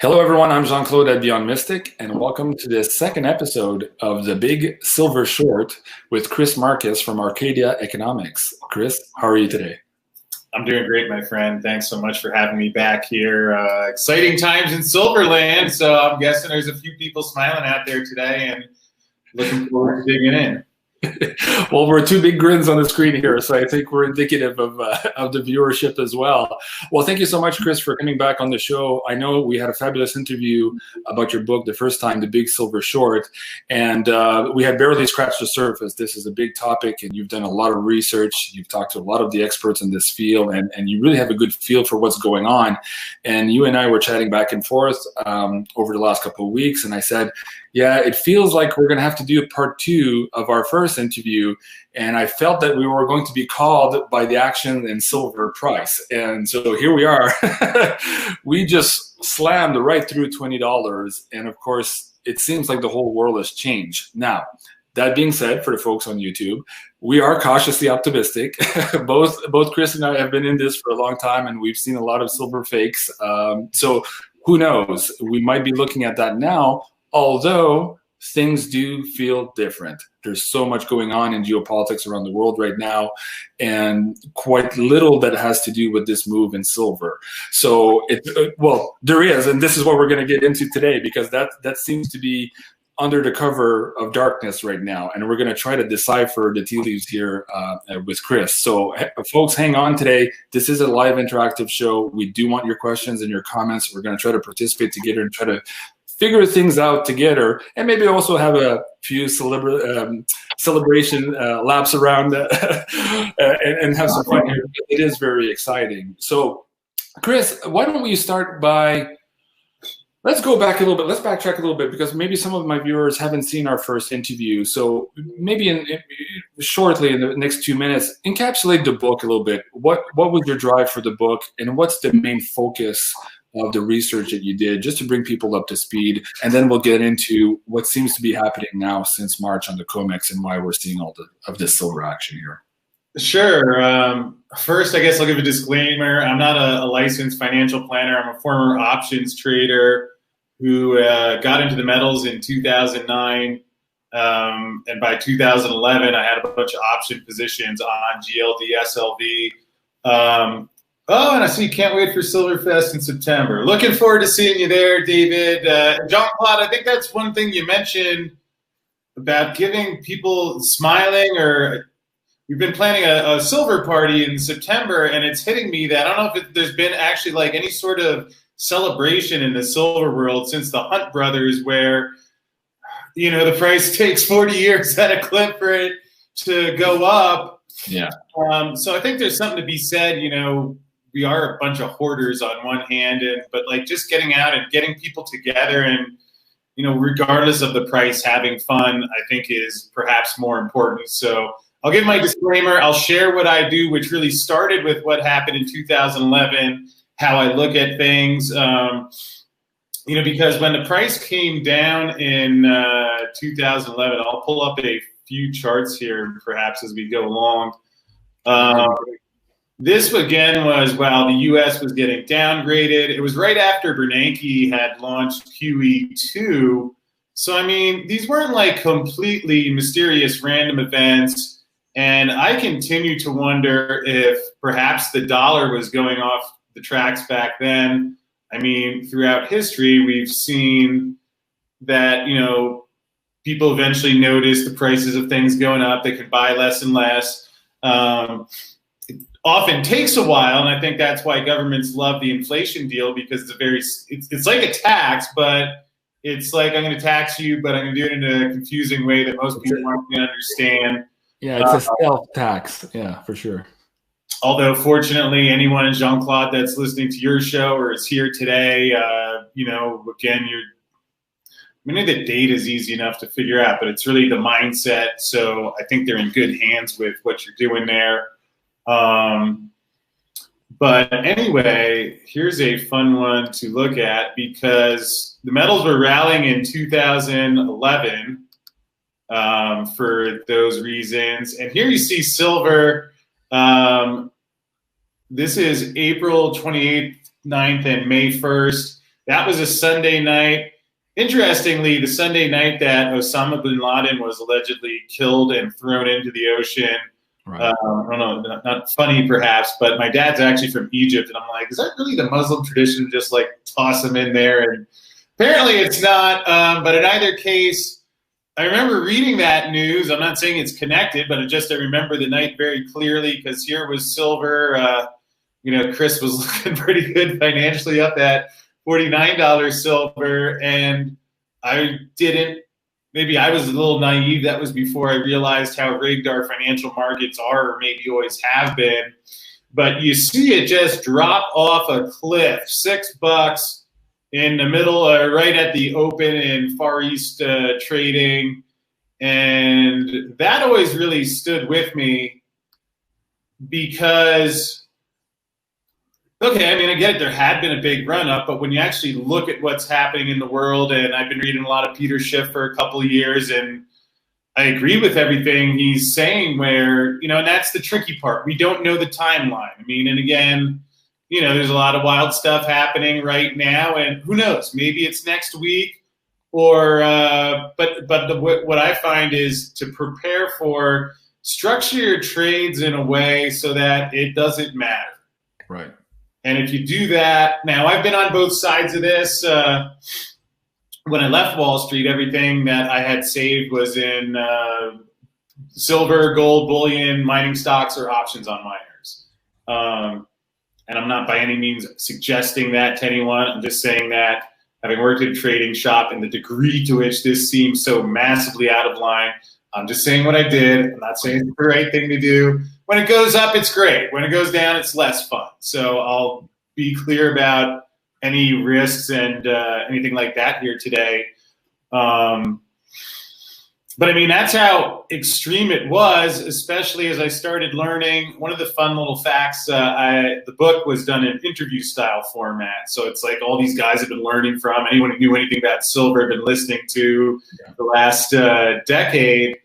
Hello, everyone. I'm Jean-Claude at Beyond Mystic, and welcome to the second episode of The Big Silver Short with Chris Marcus from Arcadia Economics. Chris, how are you today? I'm doing great, my friend. Thanks so much for having me back here. Exciting times in Silverland, so I'm guessing there's a few people smiling out there today and looking forward to digging in. Well, we're two big grins on the screen here, so I think we're indicative of the viewership as well. Well, thank you so much, Chris, for coming back on the show. I know we had a fabulous interview about your book the first time, The Big Silver Short, and we had barely scratched the surface. This is a big topic, and you've done a lot of research. You've talked to a lot of the experts in this field, and you really have a good feel for what's going on. And you and I were chatting back and forth over the last couple of weeks, and I said, yeah, it feels like we're going to have to do part two of our first interview. And I felt that we were going to be called by the action in silver price. And so here we are. We just slammed right through $20. And of course, it seems like the whole world has changed. Now, that being said, for the folks on YouTube, we are cautiously optimistic. Both Chris and I have been in this for a long time, and we've seen a lot of silver fakes. So who knows? We might be looking at that now. Although things do feel different. There's so much going on in geopolitics around the world right now, and quite little that has to do with this move in silver. So, well, there is, and this is what we're going to get into today, because that seems to be under the cover of darkness right now, and we're going to try to decipher the tea leaves here with Chris. So, folks, hang on today. This is a live interactive show. We do want your questions and your comments. We're going to try to participate together and try to figure things out together, and maybe also have a few celebration laps around and have some fun here. It is very exciting. So, Chris, why don't we start by, let's go back a little bit. Let's backtrack a little bit, because maybe some of my viewers haven't seen our first interview. So maybe shortly in the next 2 minutes, encapsulate the book a little bit. What was your drive for the book, and what's the main focus of the research that you did, just to bring people up to speed? And then we'll get into what seems to be happening now since March on the COMEX and why we're seeing all of this silver action here. Sure. First, I guess I'll give a disclaimer. I'm not a licensed financial planner. I'm a former options trader who got into the metals in 2009. And by 2011, I had a bunch of option positions on GLD, SLV. Oh, and I see you can't wait for Silverfest in September. Looking forward to seeing you there, David. Jean-Claude, I think that's one thing you mentioned about giving people smiling, or we've been planning a silver party in September, and it's hitting me that I don't know if there's been actually like any sort of celebration in the silver world since the Hunt brothers, where, you know, the price takes 40 years at a clip for it to go up. Yeah. So I think there's something to be said, you know. We are a bunch of hoarders on one hand, but like just getting out and getting people together and, you know, regardless of the price, having fun, I think is perhaps more important. So I'll give my disclaimer. I'll share what I do, which really started with what happened in 2011, how I look at things, you know, because when the price came down in 2011, I'll pull up a few charts here perhaps as we go along. This, again, was while the U.S. was getting downgraded. It was right after Bernanke had launched QE2. So, I mean, these weren't like completely mysterious random events. And I continue to wonder if perhaps the dollar was going off the tracks back then. I mean, throughout history, we've seen that, you know, people eventually notice the prices of things going up. They can buy less and less. Often takes a while, and I think that's why governments love the inflation deal, because it's like a tax, but it's like, I'm going to tax you, but I'm going to do it in a confusing way that most people aren't going to understand. Yeah, it's a stealth tax. Yeah, for sure. Although, fortunately, anyone, Jean-Claude, that's listening to your show or is here today, you know, again, I mean, the data is easy enough to figure out, but it's really the mindset. So I think they're in good hands with what you're doing there. But anyway, here's a fun one to look at, because the metals were rallying in 2011 for those reasons. And here you see silver. This is April 28th, 9th, and May 1st. That was a Sunday night. Interestingly, the Sunday night that Osama bin Laden was allegedly killed and thrown into the ocean. Right. I don't know, not funny perhaps, but my dad's actually from Egypt, and I'm like, is that really the Muslim tradition to just like toss him in there? And apparently it's not, but in either case, I remember reading that news. I'm not saying it's connected, but I remember the night very clearly because here was silver. Chris was looking pretty good financially up at $49 silver, and maybe I was a little naive. That was before I realized how rigged our financial markets are, or maybe always have been. But you see it just drop off a cliff, $6 in the middle, right at the open in Far East trading. And that always really stood with me because, okay, I mean, I get it, there had been a big run up, but when you actually look at what's happening in the world, and I've been reading a lot of Peter Schiff for a couple of years, and I agree with everything he's saying where, and that's the tricky part. We don't know the timeline. I mean, and again, there's a lot of wild stuff happening right now, and who knows, maybe it's next week or, what I find is to prepare for, structure your trades in a way so that it doesn't matter. Right. And if you do that, now I've been on both sides of this. When I left Wall Street, everything that I had saved was in silver, gold, bullion, mining stocks, or options on miners. And I'm not by any means suggesting that to anyone. I'm just saying that having worked at a trading shop and the degree to which this seems so massively out of line, I'm just saying what I did. I'm not saying it's the right thing to do. When it goes up, it's great. When it goes down, it's less fun. So I'll be clear about any risks and anything like that here today. But I mean, that's how extreme it was, especially as I started learning. One of the fun little facts, the book was done in interview style format. So it's like all these guys have been learning from, anyone who knew anything about silver had been listening to the last decade.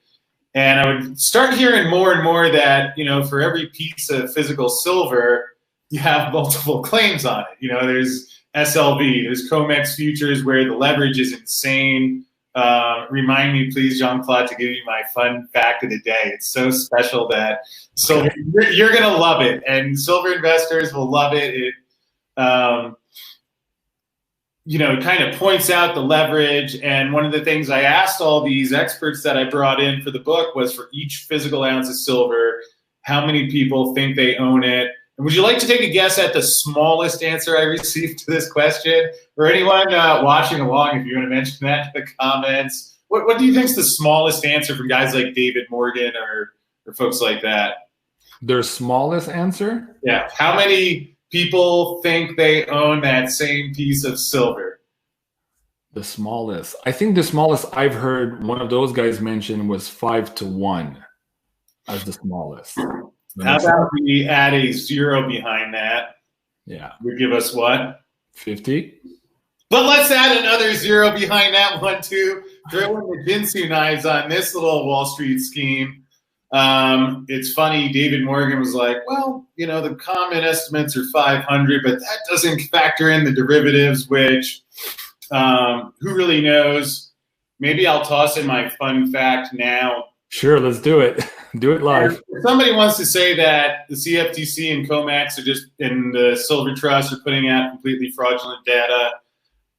And I would start hearing more and more that, for every piece of physical silver, you have multiple claims on it. There's SLV, there's COMEX futures where the leverage is insane. Remind me, please, Jean-Claude, to give you my fun fact of the day. It's so special that you're going to love it, and silver investors will love it. It kind of points out the leverage. And one of the things I asked all these experts that I brought in for the book was for each physical ounce of silver, how many people think they own it? And would you like to take a guess at the smallest answer I received to this question? Or anyone watching along, if you want to mention that in the comments, what do you think is the smallest answer from guys like David Morgan or folks like that? Their smallest answer? Yeah. How many people think they own that same piece of silver? The smallest. I think the smallest I've heard one of those guys mention was 5-1 as the smallest. How about we add a 0 behind that? Yeah. Would give us what? 50. But let's add another 0 behind that one too. Throw in the Jinsu knives on this little Wall Street scheme. It's funny, David Morgan was like, well, the common estimates are 500, but that doesn't factor in the derivatives, which who really knows? Maybe I'll toss in my fun fact now. Sure, let's do it. Do it live. If somebody wants to say that the CFTC and COMEX are just, and the Silver Trust are putting out completely fraudulent data,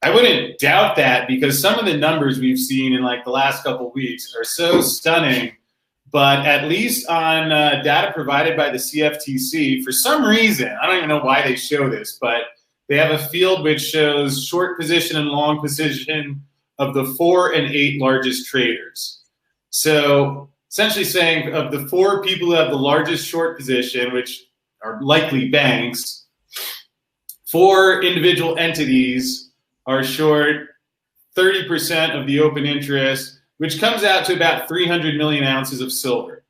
I wouldn't doubt that, because some of the numbers we've seen in like the last couple of weeks are so stunning. But at least on data provided by the CFTC, for some reason, I don't even know why they show this, but they have a field which shows short position and long position of the 4 and 8 largest traders. So essentially saying of the 4 people who have the largest short position, which are likely banks, 4 individual entities are short 30% of the open interest, which comes out to about 300 million ounces of silver.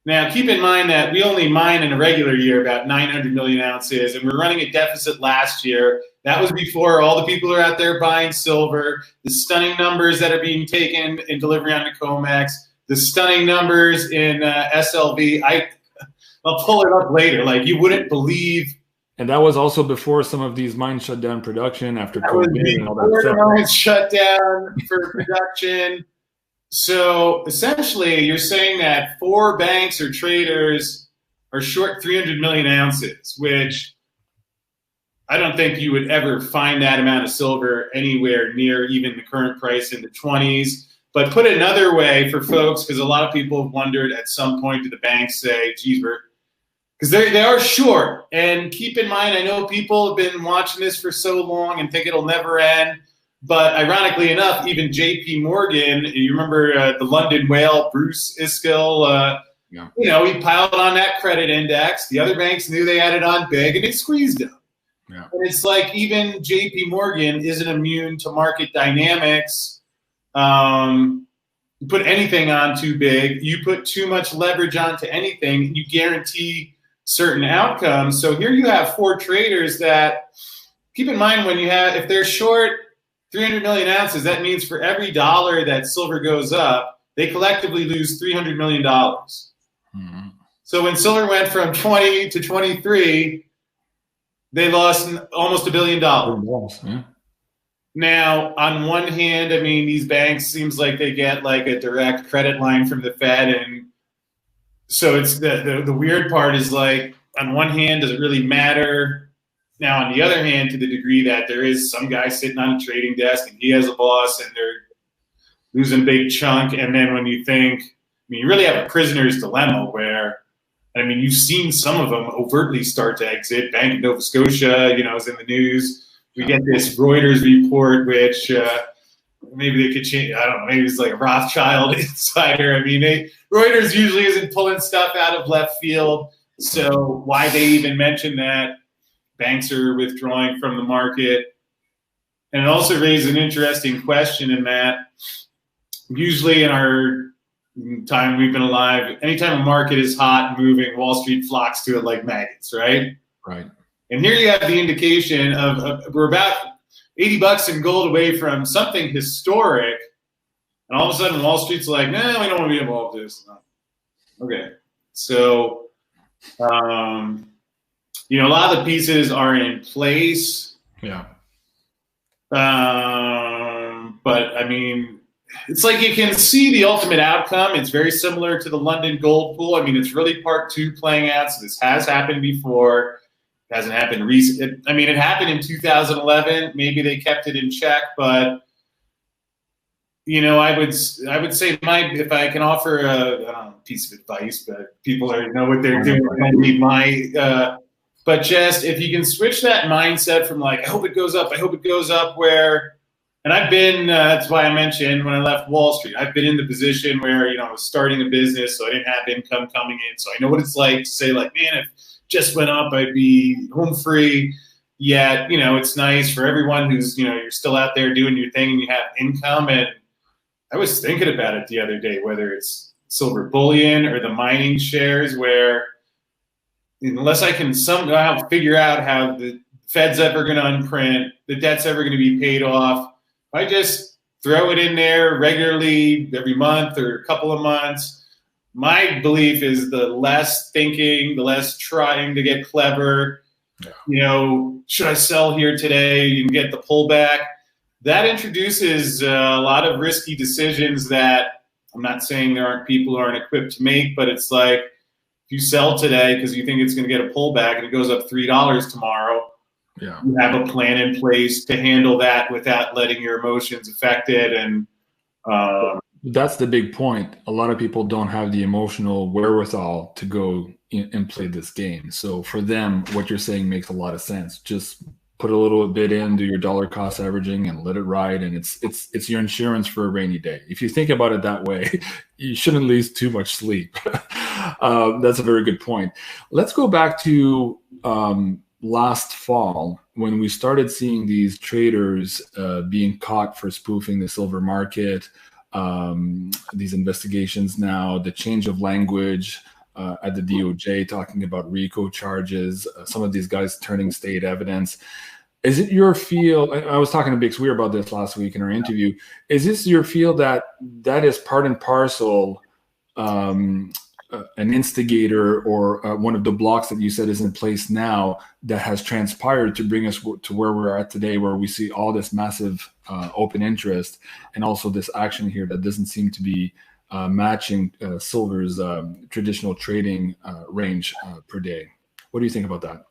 Now, keep in mind that we only mine in a regular year about 900 million ounces, and we're running a deficit last year. That was before all the people who are out there buying silver, the stunning numbers that are being taken in delivery on the COMEX, the stunning numbers in SLV. I'll pull it up later. Like, you wouldn't believe And that was also before some of these mines shut down production after That COVID was and all that before stuff. the mines shut down for production. So essentially, you're saying that 4 banks or traders are short 300 million ounces, which I don't think you would ever find that amount of silver anywhere near even the current price in the 20s. But put another way for folks, because a lot of people have wondered at some point, do the banks say, geez, because they are short. And keep in mind, I know people have been watching this for so long and think it'll never end. But ironically enough, even JP Morgan, you remember the London whale, Bruce Iskill, Yeah. he piled on that credit index. The other banks knew they had it on big, and it squeezed him. Yeah. And it's like even JP Morgan isn't immune to market dynamics. You put anything on too big, you put too much leverage onto anything, you guarantee certain outcomes. So here you have 4 traders that, keep in mind, if they're short 300 million ounces, that means for every dollar that silver goes up, they collectively lose $300 million. Mm-hmm. So when silver went from 20 to 23, they lost almost $1 billion. Yeah. Now, on one hand, I mean, these banks seems like they get like a direct credit line from the Fed, and so it's the weird part is like, on one hand, does it really matter? Now, on the other hand, to the degree that there is some guy sitting on a trading desk and he has a boss and they're losing a big chunk, and then when you think, I mean, you really have a prisoner's dilemma where, I mean, you've seen some of them overtly start to exit. Bank of Nova Scotia, is in the news. We get this Reuters report, which maybe they could change. I don't know. Maybe it's like a Rothschild insider. I mean, Reuters usually isn't pulling stuff out of left field. So why they even mention that banks are withdrawing from the market. And it also raises an interesting question in that usually in our time we've been alive, anytime a market is hot and moving, Wall Street flocks to it like maggots, right? Right. And here you have the indication of we're about $80 in gold away from something historic, and all of a sudden Wall Street's like, nah, we don't want to be involved in this. Okay, so a lot of the pieces are in place. Yeah. But I mean, it's like you can see the ultimate outcome. It's very similar to the London gold pool. I mean, it's really part 2 playing out. So this has happened before. It hasn't happened recently. I mean, it happened in 2011. Maybe they kept it in check, but I would say if I can offer a piece of advice, but people already know what they're doing. I don't need but just if you can switch that mindset from like, I hope it goes up, where. And I've been, that's why I mentioned when I left Wall Street, I've been in the position where, I was starting a business, so I didn't have income coming in. So I know what it's like to say like, man, if it just went up, I'd be home free. Yet, it's nice for everyone who's, you're still out there doing your thing and you have income. And I was thinking about it the other day, whether it's silver bullion or the mining shares, where unless I can somehow figure out how the Fed's ever going to unprint, the debt's ever going to be paid off, I just throw it in there regularly every month or a couple of months. My belief is the less thinking, the less trying to get clever. Yeah. Should I sell here today and get the pullback? That introduces a lot of risky decisions that I'm not saying there aren't people who aren't equipped to make, but it's like if you sell today because you think it's going to get a pullback and it goes up $3 tomorrow, yeah, you have a plan in place to handle that without letting your emotions affect it. And that's the big point. A lot of people don't have the emotional wherewithal to go and play this game. So for them, what you're saying makes a lot of sense. Just put a little bit in, do your dollar cost averaging and let it ride. And it's your insurance for a rainy day. If you think about it that way, you shouldn't lose too much sleep. That's a very good point. Let's go back to last fall when we started seeing these traders being caught for spoofing the silver market, these investigations now, the change of language at the DOJ talking about RICO charges, some of these guys turning state evidence. Is it your feel, I was talking to Big Sweer about this last week in our interview, is this your feel that is part and parcel an instigator or one of the blocks that you said is in place now that has transpired to bring us to where we're at today, where we see all this massive open interest and also this action here that doesn't seem to be matching silver's traditional trading range per day. What do you think about that?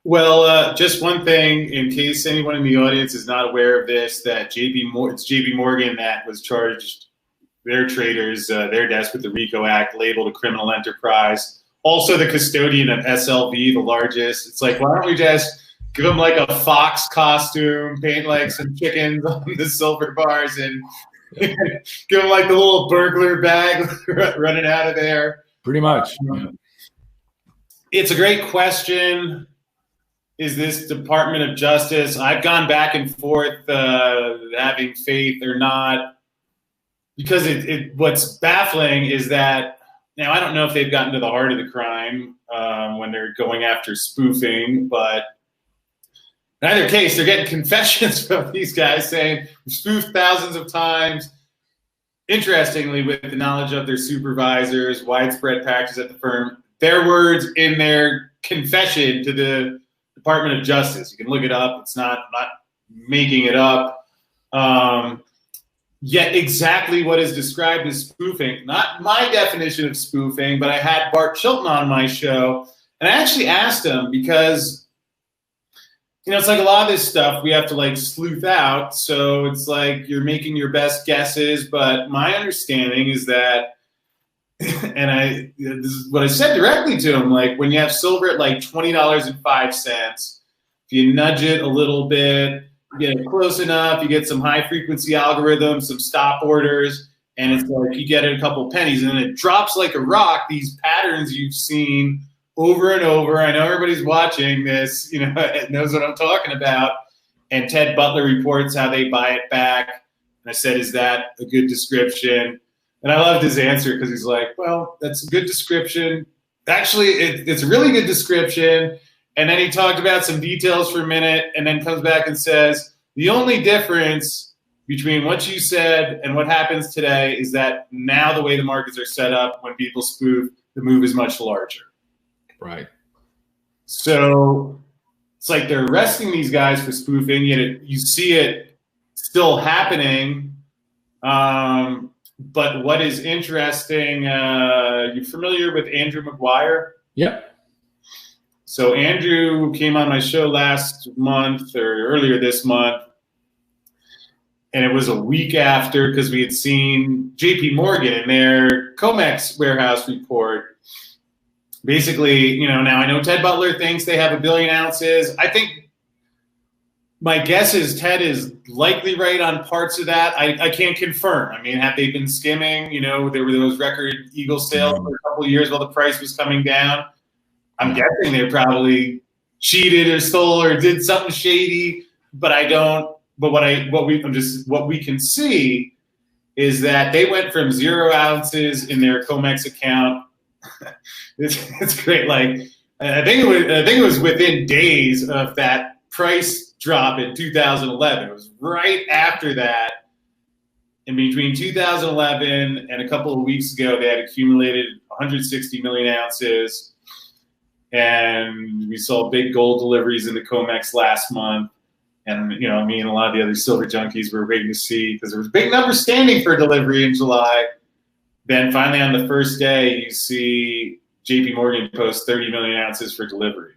Well, just one thing, in case anyone in the audience is not aware of this, that it's JP Morgan that was charged their traders, their desk with the RICO Act, labeled a criminal enterprise. Also the custodian of SLV, the largest. It's like, why don't we just give them like a fox costume, paint like some chickens on the silver bars, and give them like the little burglar bag running out of there? Pretty much. It's a great question. Is this Department of Justice? I've gone back and forth having faith or not. Because what's baffling is that, now I don't know if they've gotten to the heart of the crime when they're going after spoofing, but in either case, they're getting confessions from these guys saying we spoofed thousands of times. Interestingly, with the knowledge of their supervisors, widespread practice at the firm, their words in their confession to the Department of Justice. You can look it up. It's not making it up. Yet exactly what is described as spoofing, not my definition of spoofing, but I had Bart Chilton on my show, and I actually asked him because, it's like a lot of this stuff we have to like sleuth out, so it's like you're making your best guesses, but my understanding is that, and this is what I said directly to him, like when you have silver at like $20.05, if you nudge it a little bit, you get it close enough, you get some high frequency algorithms, some stop orders, and it's like you get it a couple pennies and then it drops like a rock. These patterns you've seen over and over. I know everybody's watching this, knows what I'm talking about. And Ted Butler reports how they buy it back. And I said, is that a good description? And I loved his answer because he's like, well, that's a good description. Actually, it's a really good description. And then he talked about some details for a minute and then comes back and says, the only difference between what you said and what happens today is that now the way the markets are set up, when people spoof, the move is much larger. Right. So it's like they're arresting these guys for spoofing, yet you see it still happening. But what is interesting, you familiar with Andrew Maguire? Yep. So Andrew came on my show last month or earlier this month, and it was a week after because we had seen JP Morgan in their COMEX warehouse report. Basically, now I know Ted Butler thinks they have 1 billion ounces. I think my guess is Ted is likely right on parts of that. I can't confirm. I mean, have they been skimming? There were those record Eagle sales for a couple of years while the price was coming down. I'm guessing they probably cheated or stole or did something shady, but I don't. But what we can see is that they went from 0 ounces in their COMEX account. It's great. Like I think it was within days of that price drop in 2011. It was right after that. In between 2011 and a couple of weeks ago, they had accumulated 160 million ounces. And we saw big gold deliveries in the COMEX last month. And, me and a lot of the other silver junkies were waiting to see because there was big numbers standing for delivery in July. Then finally on the first day, you see JP Morgan post 30 million ounces for delivery.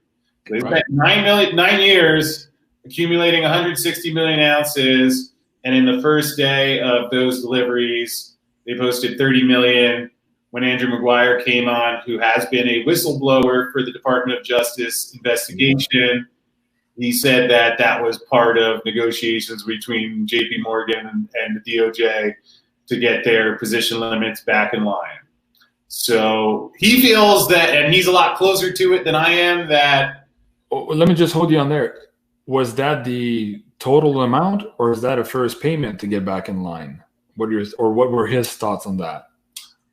They spent 9 years accumulating 160 million ounces. And in the first day of those deliveries, they posted 30 million. When Andrew Maguire came on, who has been a whistleblower for the Department of Justice investigation, he said that was part of negotiations between JP Morgan and the DOJ to get their position limits back in line. So he feels that, and he's a lot closer to it than I am, that... Let me just hold you on there. Was that the total amount, or is that a first payment to get back in line? What were his thoughts on that?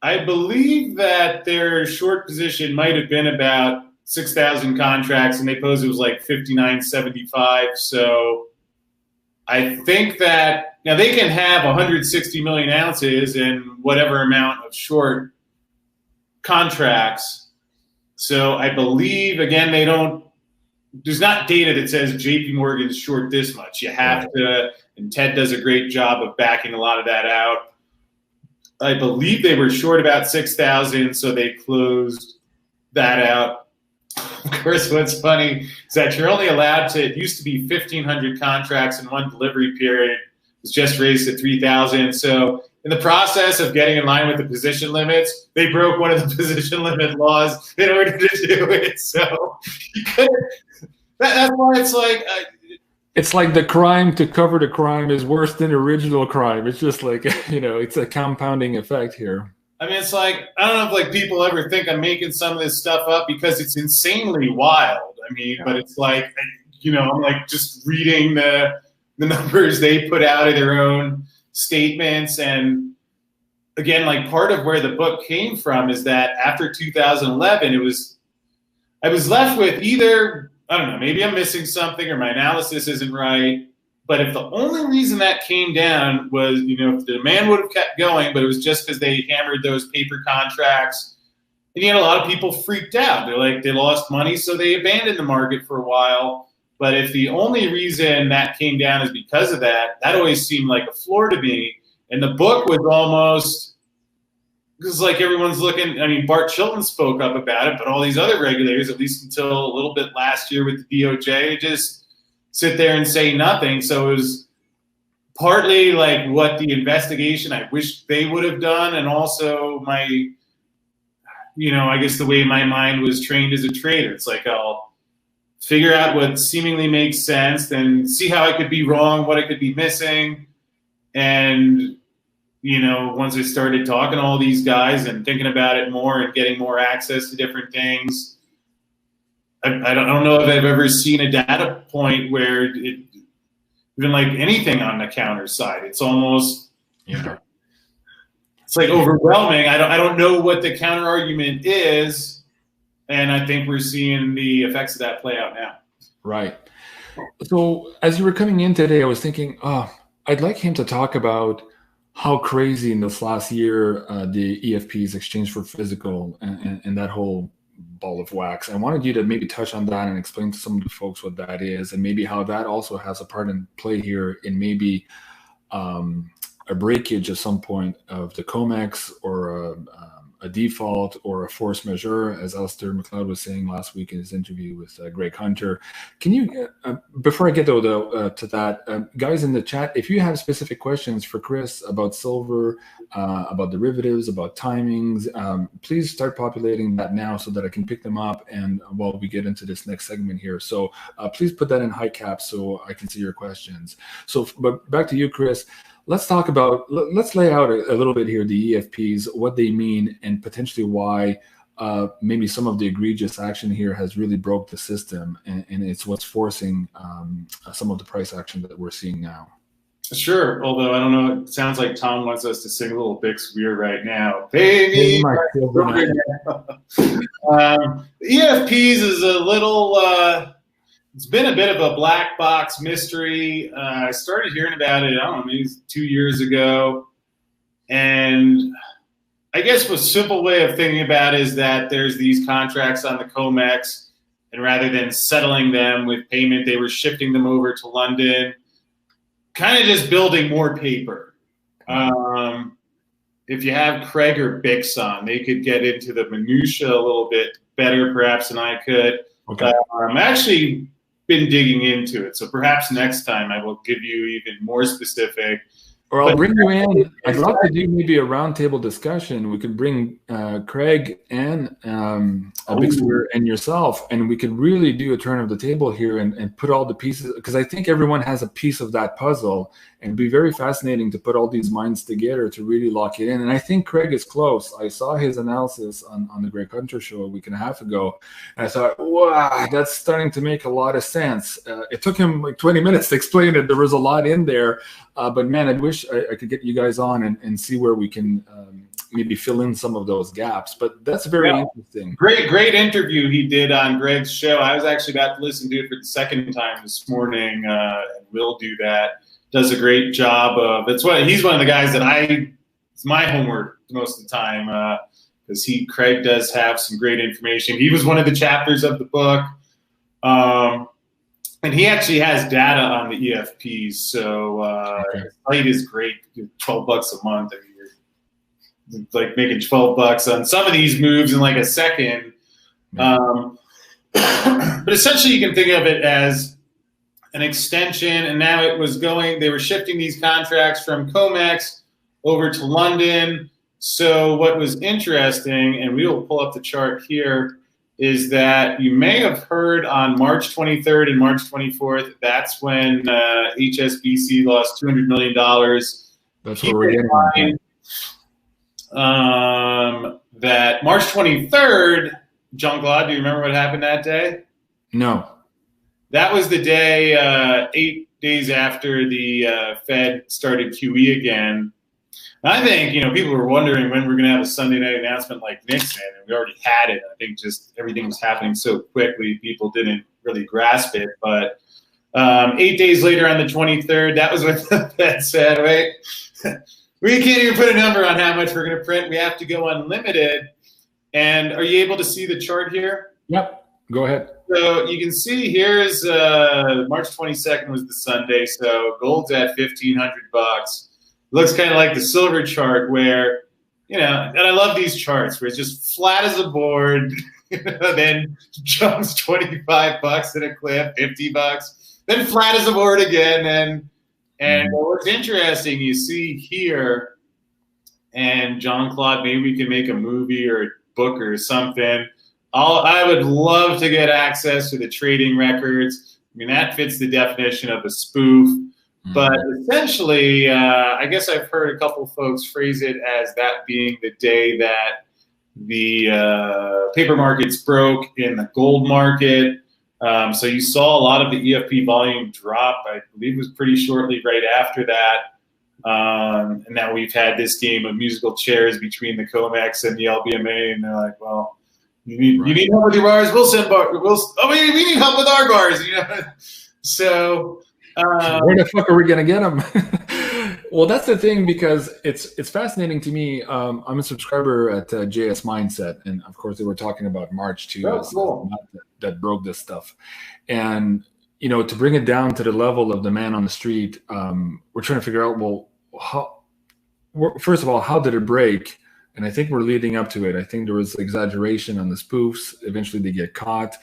I believe that their short position might have been about 6,000 contracts, and they posed it was like 59.75. So I think that now they can have 160 million ounces and whatever amount of short contracts. So I believe, again, there's not data that says JP Morgan's short this much. You have to, and Ted does a great job of backing a lot of that out. I believe they were short about 6,000, so they closed that out. Of course, what's funny is that you're only allowed to, it used to be 1,500 contracts in one delivery period. It was just raised to 3,000. So in the process of getting in line with the position limits, they broke one of the position limit laws in order to do it. So you couldn't, that's why it's like... it's like the crime to cover the crime is worse than the original crime. It's just like, it's a compounding effect here. I mean, it's like, I don't know if like people ever think I'm making some of this stuff up because it's insanely wild. I mean, but it's like, I'm like just reading the numbers they put out of their own statements. And again, like part of where the book came from is that after 2011, I was left with either, I don't know, maybe I'm missing something or my analysis isn't right. But if the only reason that came down was, if the demand would have kept going, but it was just because they hammered those paper contracts, and a lot of people freaked out. They're like, they lost money, so they abandoned the market for a while. But if the only reason that came down is because of that, that always seemed like a floor to me. And the book was almost, because like everyone's looking, I mean, Bart Chilton spoke up about it, but all these other regulators, at least until a little bit last year with the DOJ, just sit there and say nothing. So it was partly like what the investigation I wish they would have done, and also my, I guess the way my mind was trained as a trader. It's like I'll figure out what seemingly makes sense, then see how I could be wrong, what I could be missing. And, once I started talking to all these guys and thinking about it more and getting more access to different things, I don't know if I've ever seen a data point where even like anything on the counter side, it's almost, it's like overwhelming. I don't know what the counter argument is. And I think we're seeing the effects of that play out now. Right. So as you were coming in today, I was thinking, I'd like him to talk about how crazy in this last year the EFPs, exchange for physical, and that whole ball of wax. I wanted you to maybe touch on that and explain to some of the folks what that is, and maybe how that also has a part in play here in maybe a breakage at some point of the COMEX, or a default, or a force majeure, as Alistair McLeod was saying last week in his interview with Greg Hunter. Can you, before I get to that, guys in the chat, if you have specific questions for Chris about silver, about derivatives, about timings, please start populating that now so that I can pick them up and while we get into this next segment here. So please put that in high caps so I can see your questions. So, but back to you, Chris. Let's talk about, let's lay out a little bit here, the EFPs, what they mean, and potentially why maybe some of the egregious action here has really broke the system, and it's what's forcing some of the price action that we're seeing now. Sure, although I don't know, it sounds like Tom wants us to sing a little Bix Weir right now. Baby, EFPs is a little... it's been a bit of a black box mystery. I started hearing about it, I don't know, maybe 2 years ago. And I guess a simple way of thinking about it is that there's these contracts on the COMEX, and rather than settling them with payment, they were shifting them over to London, kind of just building more paper. If you have Craig or Bix on, they could get into the minutia a little bit better perhaps than I could. Okay. I'm actually been digging into it, so perhaps next time I will give you even more specific. Or I'll bring you in. I'd love to do maybe a roundtable discussion. We could bring Craig and Bix Weir and yourself, and we could really do a turn of the table here and put all the pieces, because I think everyone has a piece of that puzzle, and it'd be very fascinating to put all these minds together to really lock it in. And I think Craig is close. I saw his analysis on the Greg Hunter show a week and a half ago, and I thought, wow, that's starting to make a lot of sense. It took him like 20 minutes to explain it. There was a lot in there. But man, I wish I could get you guys on and see where we can maybe fill in some of those gaps. But that's very interesting. Great interview he did on Greg's show. I was actually about to listen to it for the second time this morning, and will do that. Does a great job of. He's one of the guys that it's my homework most of the time. because Craig does have some great information. He was one of the chapters of the book. And he actually has data on the EFPs, so the site is great. $12 a month. I mean, you're like making $12 on some of these moves in like a second. But essentially, you can think of it as an extension, and now it was going. They were shifting these contracts from COMEX over to London. So what was interesting, and we will pull up the chart here, is that you may have heard on March 23rd and March 24th, that's when HSBC lost $200 million. That's what we're getting. That March 23rd, Jean-Claude, do you remember what happened that day? No. That was the day 8 days after the Fed started QE again. I think, people were wondering when we're going to have a Sunday night announcement like Nixon, and we already had it. I think just everything was happening so quickly, people didn't really grasp it. But 8 days later on the 23rd, that was when the Fed said, wait, we can't even put a number on how much we're going to print. We have to go unlimited. And are you able to see the chart here? Yep. Go ahead. So you can see here's March 22nd was the Sunday, so gold's at $1,500. Looks kind of like the silver chart where, and I love these charts where it's just flat as a board, then jumps $25 in a clip, $50, then flat as a board again. And what's interesting, you see here, and Jean-Claude, maybe we can make a movie or a book or something. I would love to get access to the trading records. I mean, that fits the definition of a spoof. But essentially, I guess I've heard a couple folks phrase it as that being the day that the paper markets broke in the gold market. So you saw a lot of the EFP volume drop. I believe it was pretty shortly right after that. And now we've had this game of musical chairs between the COMEX and the LBMA, and they're like, well, you need help with your bars? We'll send bars. We need help with our bars. So. Where the fuck are we gonna get them? Well, that's the thing, because it's fascinating to me. I'm a subscriber at JS Mindset, and of course they were talking about March too, cool. that broke this stuff. And to bring it down to the level of the man on the street, we're trying to figure out, first of all, how did it break? And I think we're leading up to it. I think there was exaggeration on the spoofs. Eventually they get caught.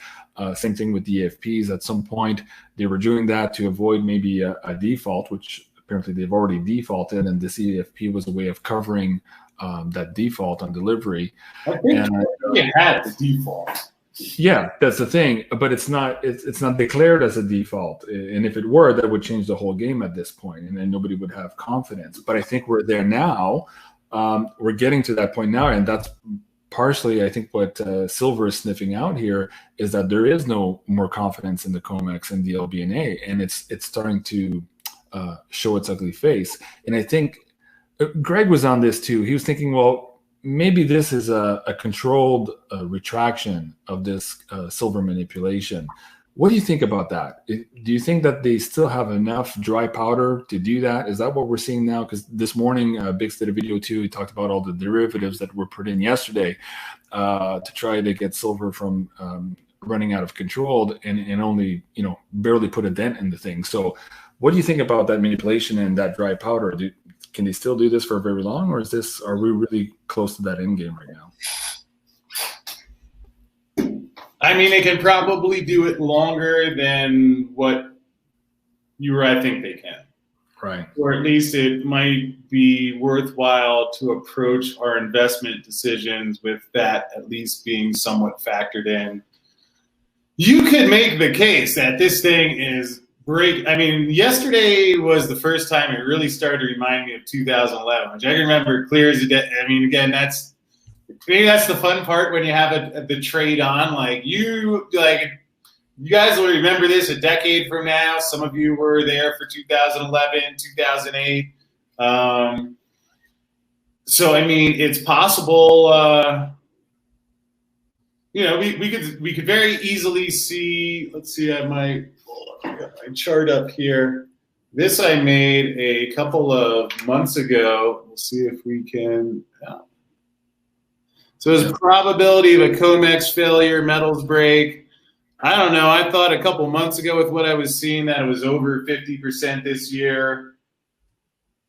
Same thing with the EFPs. At some point, they were doing that to avoid maybe a default, which apparently they've already defaulted, and this EFP was a way of covering that default on delivery. I think it had the default. Yeah, that's the thing, but it's not declared as a default. And if it were, that would change the whole game at this point, and then nobody would have confidence. But I think we're there now. We're getting to that point now, and that's partially, I think, what Silver is sniffing out here is that there is no more confidence in the COMEX and the LBNA, and it's starting to show its ugly face. And I think Greg was on this too. He was thinking, well, maybe this is a controlled retraction of this silver manipulation. What do you think about that? Do you think that they still have enough dry powder to do that? Is that what we're seeing now? Because this morning, Biggs did a video too. He talked about all the derivatives that were put in yesterday to try to get silver from running out of control and only, barely put a dent in the thing. So what do you think about that manipulation and that dry powder? Can they still do this for very long, or are we really close to that end game right now? I mean, they can probably do it longer than what I think they can. Right. Or at least it might be worthwhile to approach our investment decisions with that at least being somewhat factored in. You could make the case that this thing is yesterday was the first time it really started to remind me of 2011, which I can remember clear as a day. I mean, again, maybe that's the fun part when you have the trade on. You guys will remember this a decade from now. Some of you were there for 2011, 2008. So I mean, it's possible. We could very easily see. Let's see, I got my chart up here. This I made a couple of months ago. We'll see if we can. So there's probability of a COMEX failure, metals break. I don't know. I thought a couple months ago with what I was seeing that it was over 50% this year.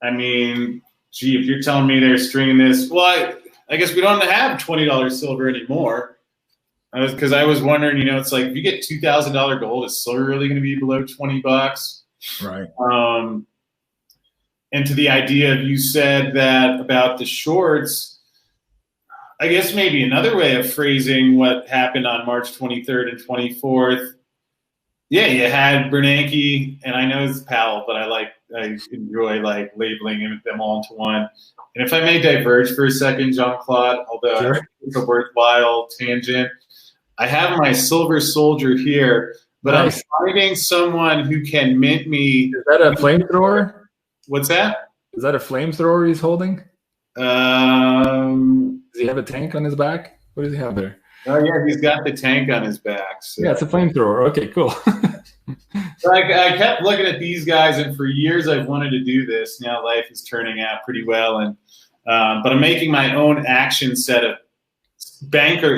I mean, gee, if you're telling me they're stringing this, well, I guess we don't have $20 silver anymore. Because I was wondering, you know, it's like if you get $2,000 gold, is silver really going to be below $20? Right. And to the idea of you said that about the shorts, I guess maybe another way of phrasing what happened on March 23rd and 24th. Yeah, you had Bernanke, and I know it's Powell, but I enjoy like labeling them all into one. And if I may diverge for a second, Jean-Claude, although Sure. I think it's a worthwhile tangent, I have my silver soldier here, but nice. I'm finding someone who can mint me. Is that a flamethrower? What's that? Is that a flamethrower he's holding? Does he have a tank on his back? What does he have there? Oh, yeah, he's got the tank on his back. So. Yeah, it's a flamethrower. Okay, cool. So I kept looking at these guys, and for years I've wanted to do this. Now life is turning out pretty well, and but I'm making my own action set of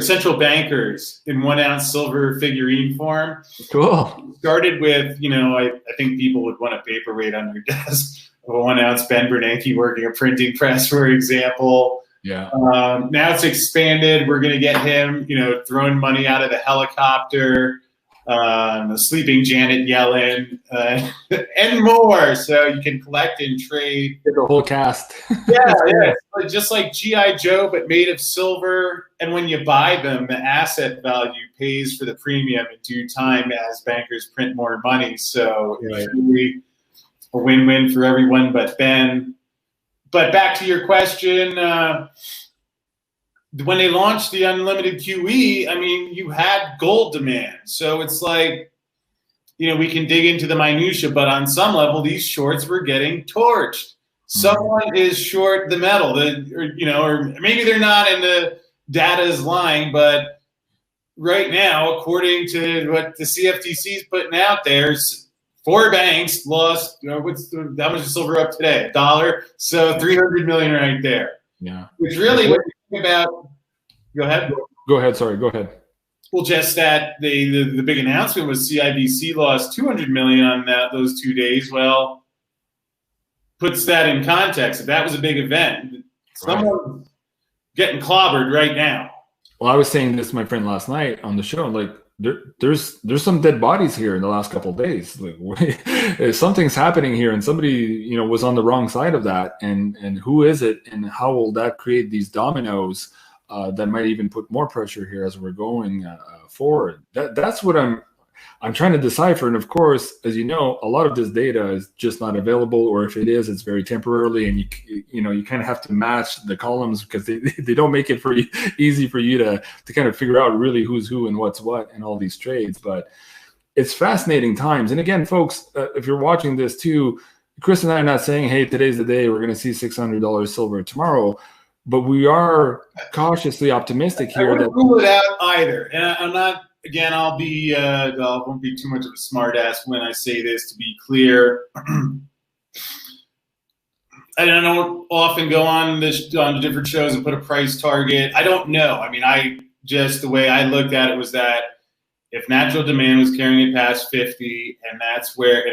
central bankers in 1 ounce silver figurine form. Cool. Started with, you know, I think people would want a paperweight on their desk of a 1 ounce Ben Bernanke working a printing press, for example. Yeah. Now it's expanded. We're going to get him, you know, throwing money out of the helicopter, sleeping Janet Yellen, and more. So you can collect and trade. The whole cast. Yeah. Just like G.I. Joe, but made of silver. And when you buy them, the asset value pays for the premium in due time as bankers print more money. So it's really a win-win for everyone but Ben. But back to your question, when they launched the unlimited QE, I mean, you had gold demand. So it's like, you know, we can dig into the minutia, but on some level, these shorts were getting torched. Someone is short the metal, or maybe they're not and the data is lying, but right now, according to what the CFTC is putting out there, 4 banks lost, how much is silver up today? $1. So 300 million right there. Yeah. Which really, what you think about, go ahead. Go ahead, sorry, go ahead. Well, just that the big announcement was CIBC lost 200 million on those 2 days. Well, puts that in context. If that was a big event, someone's getting clobbered right now. Well, I was saying this to my friend last night on the show, like, there's some dead bodies here in the last couple of days. Like, something's happening here, and somebody, you know, was on the wrong side of that. And who is it, and how will that create these dominoes that might even put more pressure here as we're going forward? That's what I'm trying to decipher. And of course, as you know, a lot of this data is just not available, or if it is, it's very temporarily, and you kind of have to match the columns because they don't make it easy for you to kind of figure out really who's who and what's what in all these trades. But it's fascinating times. And again, folks, if you're watching this too, Chris and I are not saying, hey, today's the day we're going to see $600 silver tomorrow, but we are cautiously optimistic here. I wouldn't rule it out either. And I'm not. Again, I won't be too much of a smart ass when I say this, to be clear. I don't often go on different shows and put a price target. I don't know. I mean, the way I looked at it was that if natural demand was carrying it past 50, and that's where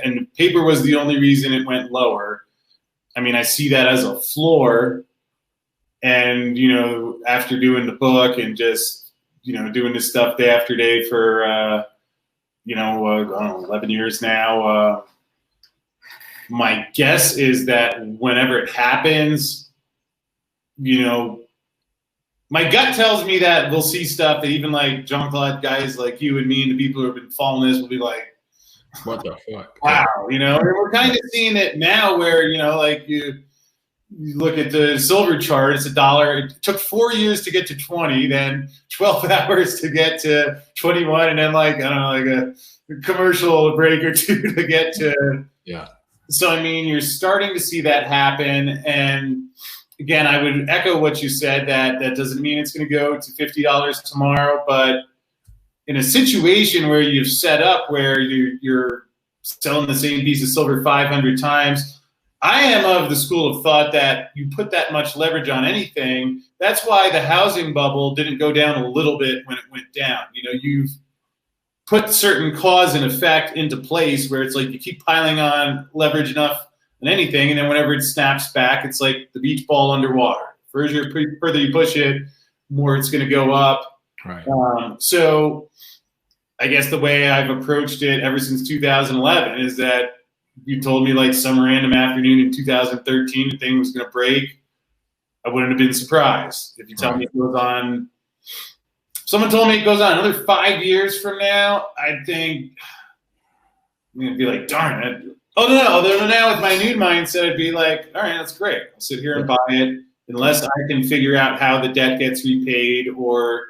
and paper was the only reason it went lower. I mean, I see that as a floor. And, you know, after doing the book and just, you know, doing this stuff day after day for, I don't know, 11 years now. My guess is that whenever it happens, you know, my gut tells me that we'll see stuff that even like Jean-Claude, guys like you and me and the people who have been following this will be like, what the fuck? Wow, you know, and we're kind of seeing it now where, you know, like you look at the silver chart, it's $1. It took 4 years to get to 20, then 12 hours to get to 21, and then like, I don't know, like a commercial break or two to get to. Yeah. So, I mean, you're starting to see that happen. And again, I would echo what you said, that doesn't mean it's going to go to $50 tomorrow, but in a situation where you've set up where you're selling the same piece of silver 500 times, I am of the school of thought that you put that much leverage on anything. That's why the housing bubble didn't go down a little bit when it went down. You've put certain cause and effect into place where it's like you keep piling on leverage enough on anything, and then whenever it snaps back, it's like the beach ball underwater. Further you push it, more it's going to go up. Right. So I guess the way I've approached it ever since 2011 is that you told me like some random afternoon in 2013 the thing was going to break, I wouldn't have been surprised. If you tell me it goes on, someone told me it goes on another 5 years from now, I'd think, I'm going to be like, darn it. Oh, no. Although now with my new mindset, I'd be like, all right, that's great. I'll sit here and buy it unless I can figure out how the debt gets repaid or,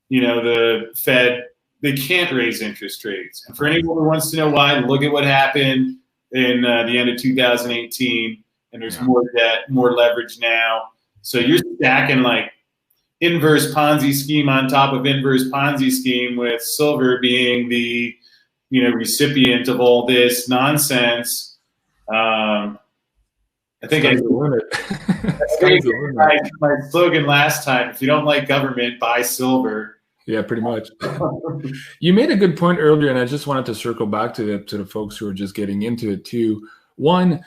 the Fed, they can't raise interest rates. And for anyone who wants to know why, look at what happened in the end of 2018, and there's more debt, more leverage now. So you're stacking like inverse Ponzi scheme on top of inverse Ponzi scheme, with silver being the recipient of all this nonsense. I think my slogan last time: if you don't like government, buy silver. Yeah, pretty much. You made a good point earlier, and I just wanted to circle back to the folks who are just getting into it too. One,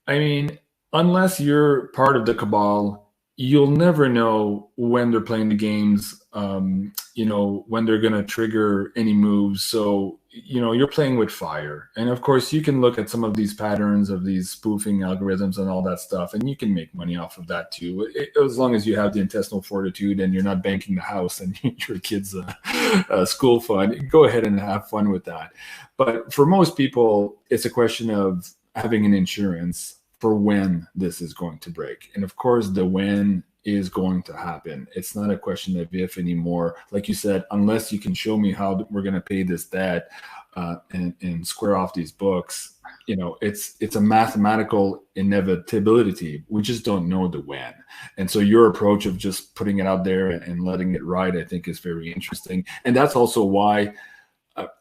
I mean, unless you're part of the cabal, you'll never know when they're playing the games, when they're going to trigger any moves. So, you're playing with fire. And of course, you can look at some of these patterns of these spoofing algorithms and all that stuff, and you can make money off of that too, as long as you have the intestinal fortitude and you're not banking the house and your kids' school fund. Go ahead and have fun with that. But for most people, it's a question of having an insurance for when this is going to break. And of course, the when is going to happen. It's not a question of if anymore. Like you said, unless you can show me how we're going to pay this debt and square off these books, it's a mathematical inevitability. We just don't know the when. And so your approach of just putting it out there and letting it ride, I think, is very interesting. And that's also why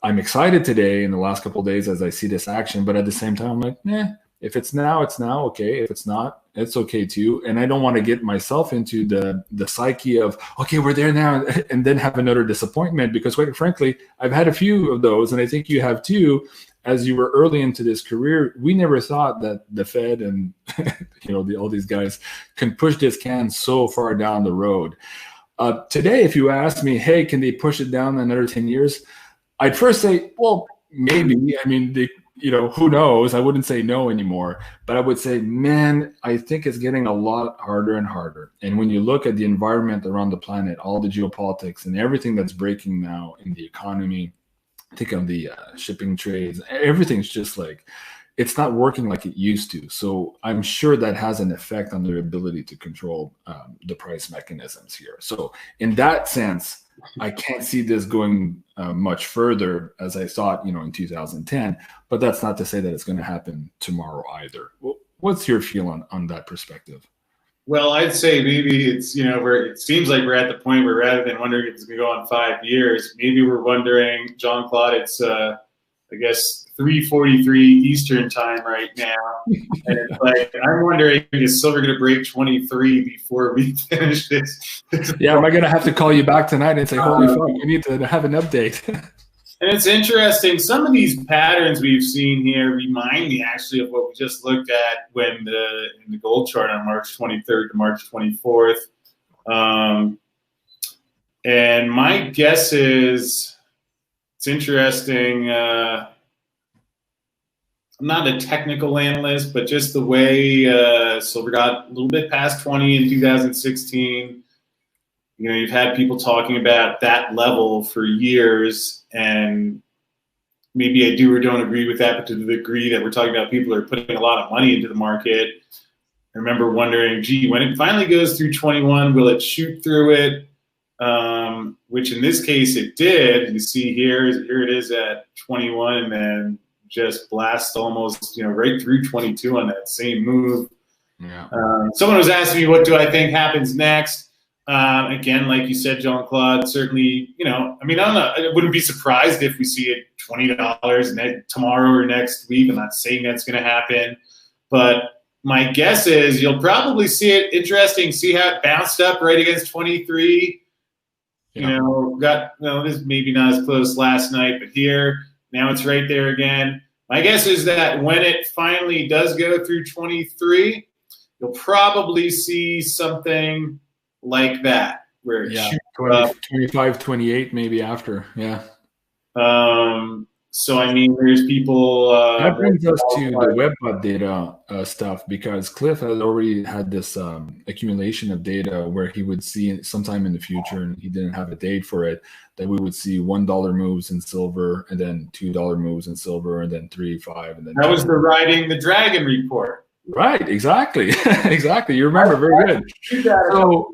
I'm excited today in the last couple of days as I see this action. But at the same time, I'm like, if it's now, it's now. Okay. If it's not, it's okay too. And I don't want to get myself into the psyche of, okay, we're there now, and then have another disappointment, because quite frankly, I've had a few of those, and I think you have too. As you were early into this career, we never thought that the Fed and all these guys can push this can so far down the road. Today, if you ask me, hey, can they push it down another 10 years? I'd first say, well, maybe. I mean, who knows? I wouldn't say no anymore, but I would say, man, I think it's getting a lot harder and harder. And when you look at the environment around the planet, all the geopolitics and everything that's breaking now in the economy, think of the shipping trades, everything's just like, it's not working like it used to. So I'm sure that has an effect on their ability to control the price mechanisms here. So in that sense, I can't see this going much further as I thought, in 2010, but that's not to say that it's going to happen tomorrow either. What's your feel on that perspective? Well, I'd say maybe it's, it seems like we're at the point where rather than wondering if it's going to go on 5 years, maybe we're wondering, Jean-Claude, it's, I guess, 3:43 Eastern time right now. And it's like, I'm wondering, is silver going to break 23 before we finish this? Yeah, am I going to have to call you back tonight and say, holy fuck, we need to have an update? And it's interesting. Some of these patterns we've seen here remind me actually of what we just looked at in the gold chart on March 23rd to March 24th. And my guess is it's interesting. I'm not a technical analyst, but just the way silver got a little bit past 20 in 2016. You've had people talking about that level for years, and maybe I do or don't agree with that, but to the degree that we're talking about people are putting a lot of money into the market, I remember wondering, gee, when it finally goes through 21, will it shoot through it? Which in this case it did. You see here it is at 21, and then just blast almost right through 22 on that same move. Yeah. Someone was asking me, what do I think happens next? Again, like you said, Jean-Claude, certainly, I don't know. I wouldn't be surprised if we see it $20 tomorrow or next week. I'm not saying that's going to happen, but my guess is you'll probably see it interesting, see how it bounced up right against 23. Yeah. This maybe not as close last night, but here, now it's right there again. My guess is that when it finally does go through 23, you'll probably see something like that, where it shoots up. 25, 28 maybe after, yeah. So, I mean, there's people... that brings us to the WebBot data stuff, because Cliff has already had this accumulation of data where he would see sometime in the future, and he didn't have a date for it, that we would see $1 moves in silver, and then $2 moves in silver, and then 3, 5, and then... That was the Riding the Dragon report. Right, exactly. Exactly. You remember very good. So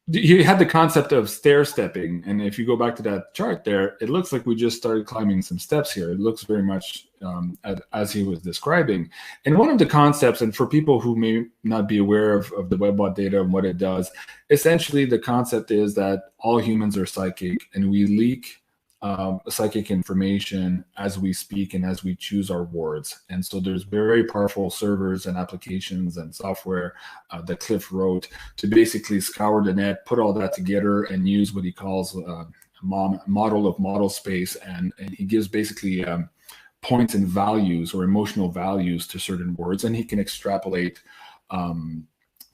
you had the concept of stair stepping, and if you go back to that chart there, it looks like we just started climbing some steps here. It looks very much as he was describing. And one of the concepts, and for people who may not be aware of the WebBot data and what it does, essentially the concept is that all humans are psychic, and we leak psychic information as we speak and as we choose our words. And so there's very powerful servers and applications and software that Cliff wrote to basically scour the net, put all that together, and use what he calls a model of model space. And he gives basically points and values or emotional values to certain words, and he can extrapolate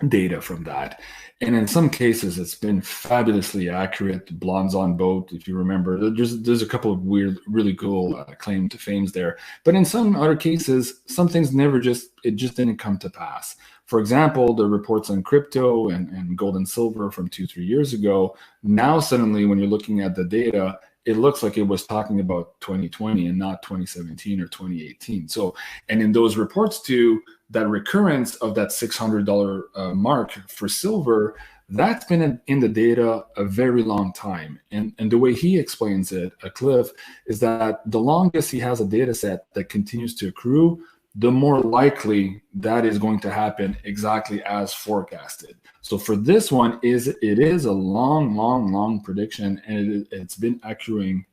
data from that. And in some cases, it's been fabulously accurate. Blondes on Boat, if you remember, there's a couple of weird, really cool claim to fames there. But in some other cases, some things it just didn't come to pass. For example, the reports on crypto and gold and silver from 2-3 years ago, now suddenly when you're looking at the data, it looks like it was talking about 2020 and not 2017 or 2018. So, and in those reports too, that recurrence of that $600 mark for silver, that's been in the data a very long time. And the way he explains it, Cliff, is that the longest he has a data set that continues to accrue, the more likely that is going to happen exactly as forecasted. So for this one, it is a long prediction, and it's been accruing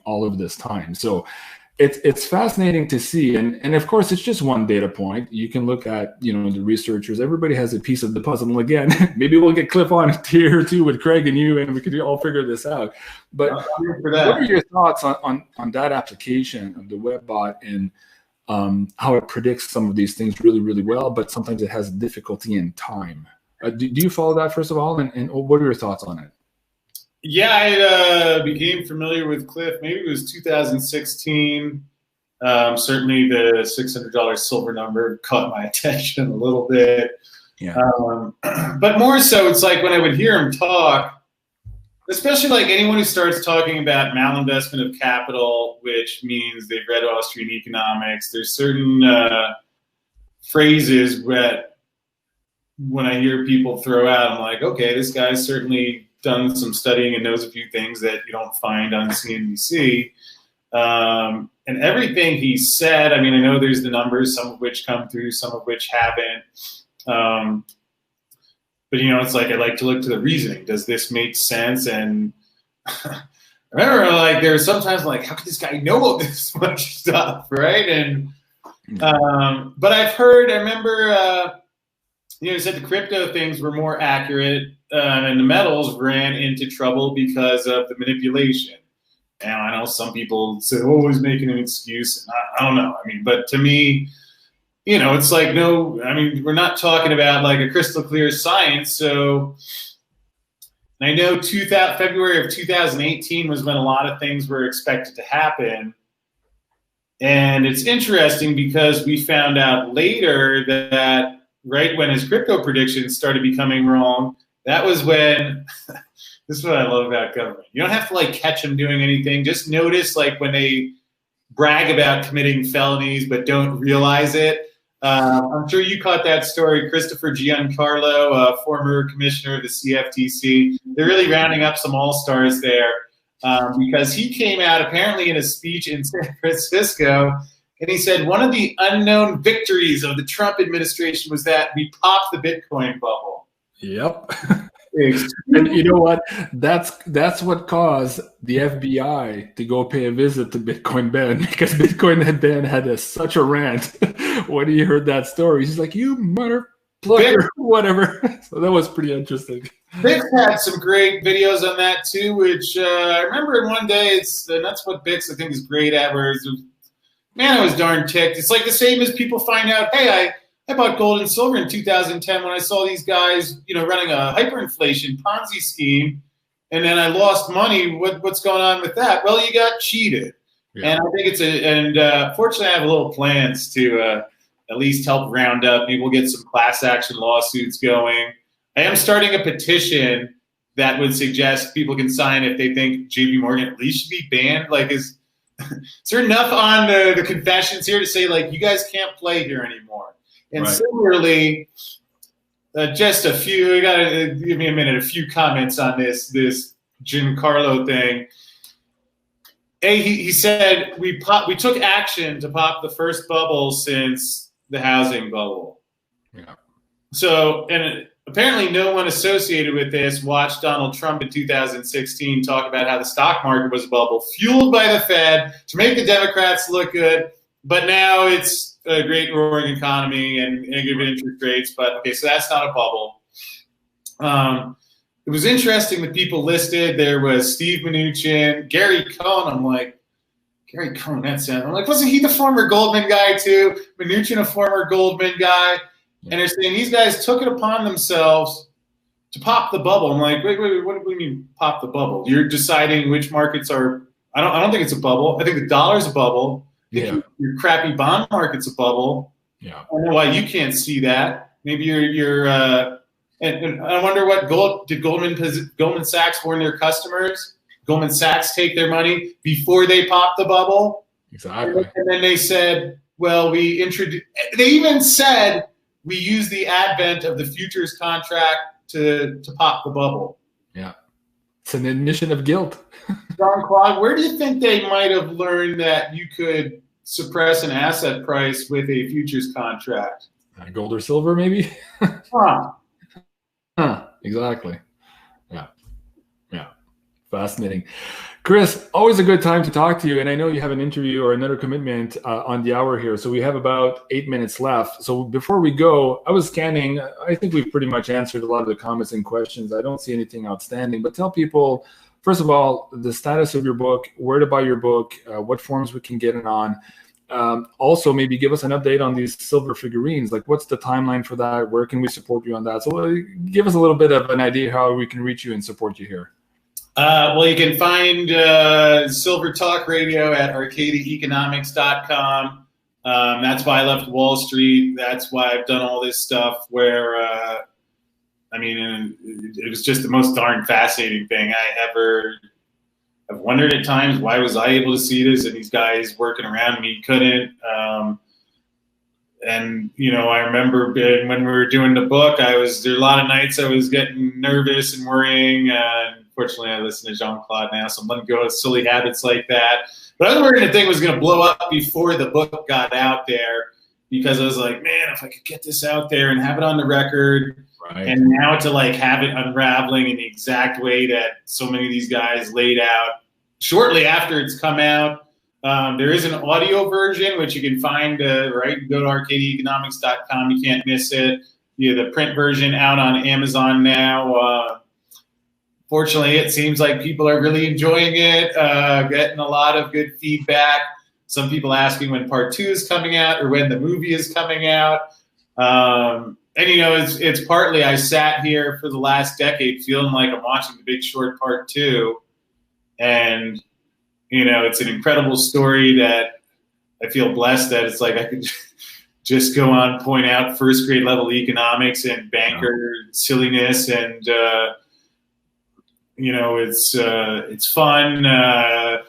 all of this time. So it's fascinating to see, and of course it's just one data point. You can look at the researchers. Everybody has a piece of the puzzle. And again, maybe we'll get Cliff on here too with Craig and you, and we could all figure this out. But what are your thoughts on that application of the WebBot and how it predicts some of these things really well, but sometimes it has difficulty in time? Do you follow that, first of all, and what are your thoughts on it? Yeah, I became familiar with Cliff. Maybe it was 2016. Certainly the $600 silver number caught my attention a little bit. Yeah. But more so, it's like when I would hear him talk, especially like anyone who starts talking about malinvestment of capital, which means they've read Austrian economics, there's certain phrases that when I hear people throw out, I'm like, okay, this guy's certainly done some studying and knows a few things that you don't find on CNBC. And everything he said, I mean, I know there's the numbers, some of which come through, some of which haven't. But, it's like I like to look to the reasoning. Does this make sense? And I remember, like, there were sometimes like, how could this guy know this much stuff, right? And but I remember, he said the crypto things were more accurate, and the metals ran into trouble because of the manipulation. And I know some people say, oh, he's making an excuse. And I don't know. I mean, but to me, it's like, no, I mean, we're not talking about like a crystal clear science. So I know February of 2018 was when a lot of things were expected to happen. And it's interesting because we found out later that right when his crypto predictions started becoming wrong, that was when, this is what I love about government. You don't have to like catch them doing anything. Just notice like when they brag about committing felonies but don't realize it. I'm sure you caught that story, Christopher Giancarlo, former commissioner of the CFTC. They're really rounding up some all-stars there because he came out apparently in a speech in San Francisco, and he said one of the unknown victories of the Trump administration was that we popped the Bitcoin bubble. Yep. And you know what? That's what caused the FBI to go pay a visit to Bitcoin Ben, because Bitcoin Ben had such a rant when he heard that story. He's like, "You mother plucker," whatever. So that was pretty interesting. Bix had some great videos on that too, which I remember in one day. And that's what Bix I think is great at. Man, I was darn ticked. It's like the same as people find out, hey, I bought gold and silver in 2010 when I saw these guys, running a hyperinflation Ponzi scheme, and then I lost money. What's going on with that? Well, you got cheated. Yeah. And I think fortunately I have a little plans to at least help round up. Maybe we'll get some class action lawsuits going. I am starting a petition that would suggest people can sign if they think JP Morgan at least should be banned. Like, is there enough on the confessions here to say, like, you guys can't play here anymore? And right. Similarly, just a few, you got to give me a minute, a few comments on this Giancarlo thing. He said, we took action to pop the first bubble since the housing bubble. Yeah. So, and apparently no one associated with this watched Donald Trump in 2016 talk about how the stock market was a bubble fueled by the Fed to make the Democrats look good. But now it's a great roaring economy and good interest rates. But okay, so that's not a bubble. It was interesting that people listed. There was Steve Mnuchin, Gary Cohn. I'm like, Gary Cohn, I'm like, wasn't he the former Goldman guy too? Mnuchin, a former Goldman guy. And they're saying these guys took it upon themselves to pop the bubble. I'm like, wait, what do you mean pop the bubble? You're deciding which markets are. I don't think it's a bubble. I think the dollar's a bubble. Yeah. Your crappy bond market's a bubble. Yeah. I don't know why you can't see that. Maybe you're and I wonder what did Goldman Sachs warn their customers? Goldman Sachs take their money before they pop the bubble. Exactly. And then they said, well, they even said we use the advent of the futures contract to pop the bubble. Yeah. It's an admission of guilt. Jean-Claude, where do you think they might have learned that you could suppress an asset price with a futures contract? Gold or silver, maybe? Exactly. Yeah. Fascinating. Chris, always a good time to talk to you. And I know you have an interview or another commitment on the hour here. So we have about 8 minutes left. So before we go, I was scanning. I think we've pretty much answered a lot of the comments and questions. I don't see anything outstanding. But tell people, first of all, the status of your book, where to buy your book, what forms we can get it on. Also, maybe give us an update on these silver figurines. Like, what's the timeline for that? Where can we support you on that? So give us a little bit of an idea how we can reach you and support you here. Well, you can find Silver Talk Radio at arcadiaeconomics.com. That's why I left Wall Street. That's why I've done all this stuff where, it was just the most darn fascinating thing I've wondered at times, why was I able to see this and these guys working around me couldn't? And, I remember when we were doing the book, there a lot of nights I was getting nervous and worrying. Fortunately, I listen to Jean-Claude now, so I'm letting go of silly habits like that. But I was worried the thing was going to blow up before the book got out there, because I was like, man, if I could get this out there and have it on the record, right. And now to have it unraveling in the exact way that so many of these guys laid out shortly after it's come out. There is an audio version, which you can find, right? Go to arcadiaeconomics.com. You can't miss it. The print version out on Amazon now. Fortunately, it seems like people are really enjoying it, getting a lot of good feedback. Some people asking when part 2 is coming out or when the movie is coming out. And, it's partly I sat here for the last decade feeling like I'm watching The Big Short part 2. And, it's an incredible story that I feel blessed that it's like I could just go on, point out first grade level economics and banker silliness and, it's fun. I